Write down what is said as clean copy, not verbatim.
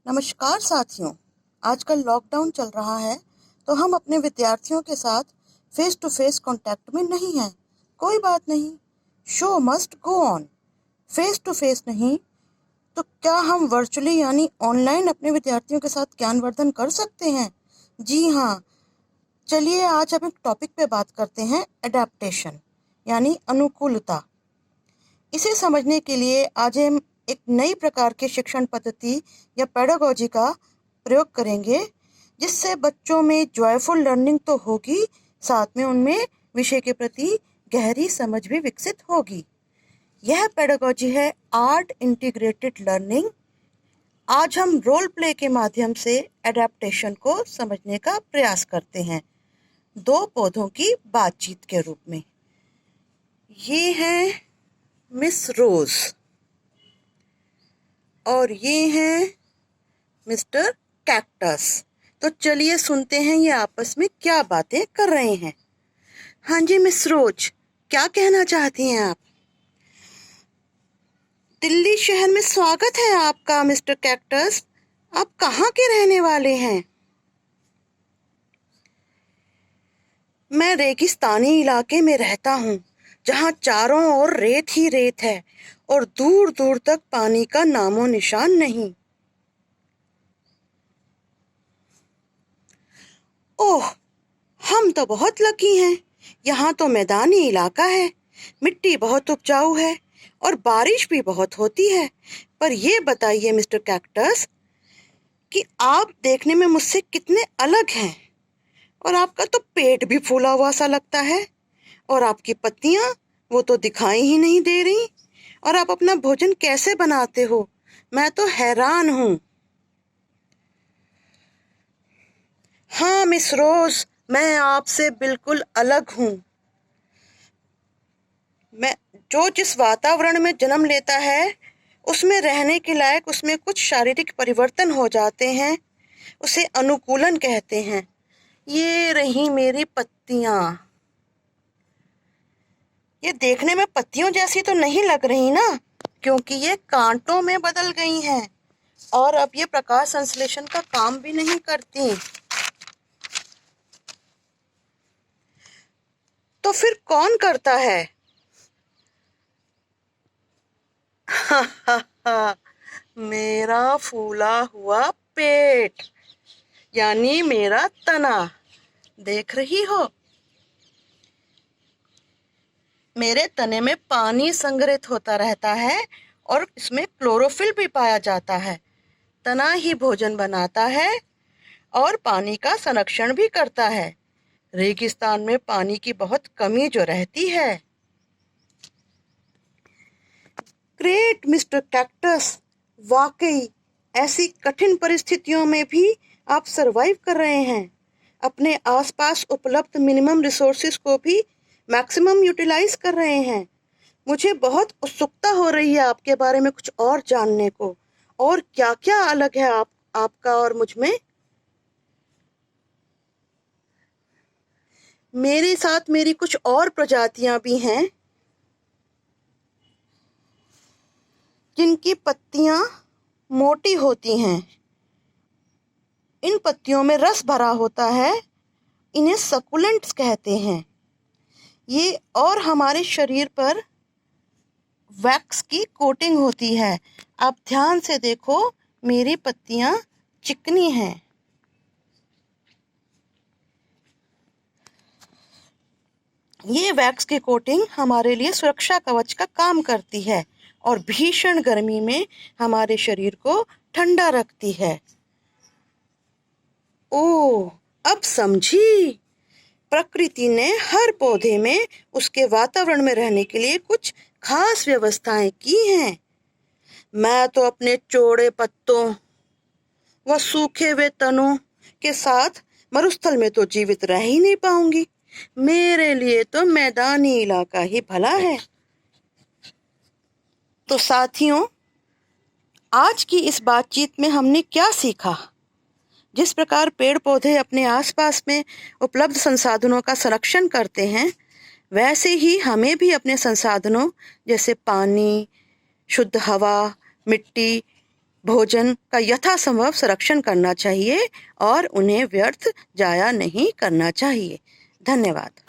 नमस्कार साथियों। आजकल लॉकडाउन चल रहा है तो हम अपने विद्यार्थियों के साथ फेस टू फेस कांटेक्ट में नहीं हैं। कोई बात नहीं, show must go on. Face to face नहीं तो क्या हम वर्चुअली यानी ऑनलाइन अपने विद्यार्थियों के साथ ज्ञानवर्धन कर सकते हैं? जी हाँ, चलिए आज हम एक टॉपिक पे बात करते हैं, एडेप्टेशन यानी अनुकूलता। इसे समझने के लिए आज हम एक नई प्रकार की शिक्षण पद्धति या पेडागोजी का प्रयोग करेंगे, जिससे बच्चों में जॉयफुल लर्निंग तो होगी, साथ में उनमें विषय के प्रति गहरी समझ भी विकसित होगी। यह पेडागोजी है आर्ट इंटीग्रेटेड लर्निंग। आज हम रोल प्ले के माध्यम से एडेप्टेशन को समझने का प्रयास करते हैं, दो पौधों की बातचीत के रूप में। ये है मिस रोज और ये हैं मिस्टर कैक्टस। तो चलिए सुनते हैं ये आपस में क्या बातें कर रहे हैं। हाँ जी मिस रोज, क्या कहना चाहती हैं आप? दिल्ली शहर में स्वागत है आपका मिस्टर कैक्टस। आप कहाँ के रहने वाले हैं? मैं रेगिस्तानी इलाके में रहता हूँ, जहाँ चारों ओर रेत ही रेत है और दूर दूर तक पानी का नामो निशान नहीं। ओह, हम तो बहुत लकी हैं। यहाँ तो मैदानी इलाका है, मिट्टी बहुत उपजाऊ है और बारिश भी बहुत होती है। पर ये बताइए मिस्टर कैक्टस कि आप देखने में मुझसे कितने अलग हैं। और आपका तो पेट भी फूला हुआ सा लगता है और आपकी पत्तियां वो तो दिखाई ही नहीं दे रही। और आप अपना भोजन कैसे बनाते हो, मैं तो हैरान हूँ। हाँ मिस रोज, मैं आपसे बिल्कुल अलग हूँ। मैं जो जिस वातावरण में जन्म लेता है उसमें रहने के लायक उसमें कुछ शारीरिक परिवर्तन हो जाते हैं, उसे अनुकूलन कहते हैं। ये रही मेरी पत्तियां। ये देखने में पत्तियों जैसी तो नहीं लग रही ना, क्योंकि ये कांटों में बदल गई हैं और अब ये प्रकाश संश्लेषण का काम भी नहीं करती। तो फिर कौन करता है? मेरा फूला हुआ पेट यानी मेरा तना, देख रही हो? मेरे तने में पानी संग्रहित होता रहता है और इसमें क्लोरोफिल भी पाया जाता है। तना ही भोजन बनाता है और पानी का संरक्षण भी करता है। रेगिस्तान में पानी की बहुत कमी जो रहती है। ग्रेट मिस्टर कैक्टस, वाकई ऐसी कठिन परिस्थितियों में भी आप सरवाइव कर रहे हैं। अपने आसपास उपलब्ध मिनिमम रिसोर्सेज को भी मैक्सिमम यूटिलाइज कर रहे हैं। मुझे बहुत उत्सुकता हो रही है आपके बारे में कुछ और जानने को, और क्या क्या अलग है आपका और मुझ में। मेरे साथ मेरी कुछ और प्रजातियां भी हैं, जिनकी पत्तियां मोटी होती हैं। इन पत्तियों में रस भरा होता है, इन्हें सकुलेंट्स कहते हैं। ये और हमारे शरीर पर वैक्स की कोटिंग होती है। आप ध्यान से देखो, मेरी पत्तियां चिकनी हैं। ये वैक्स की कोटिंग हमारे लिए सुरक्षा कवच का काम करती है और भीषण गर्मी में हमारे शरीर को ठंडा रखती है। ओह, अब समझी। प्रकृति ने हर पौधे में उसके वातावरण में रहने के लिए कुछ खास व्यवस्थाएं की हैं। मैं तो अपने चौड़े पत्तों व सूखे हुए तनों के साथ मरुस्थल में तो जीवित रह ही नहीं पाऊंगी। मेरे लिए तो मैदानी इलाका ही भला है। तो साथियों, आज की इस बातचीत में हमने क्या सीखा? जिस प्रकार पेड़ पौधे अपने आसपास में उपलब्ध संसाधनों का संरक्षण करते हैं, वैसे ही हमें भी अपने संसाधनों जैसे पानी, शुद्ध हवा, मिट्टी भोजन का यथासंभव संरक्षण करना चाहिए और उन्हें व्यर्थ जाया नहीं करना चाहिए। धन्यवाद।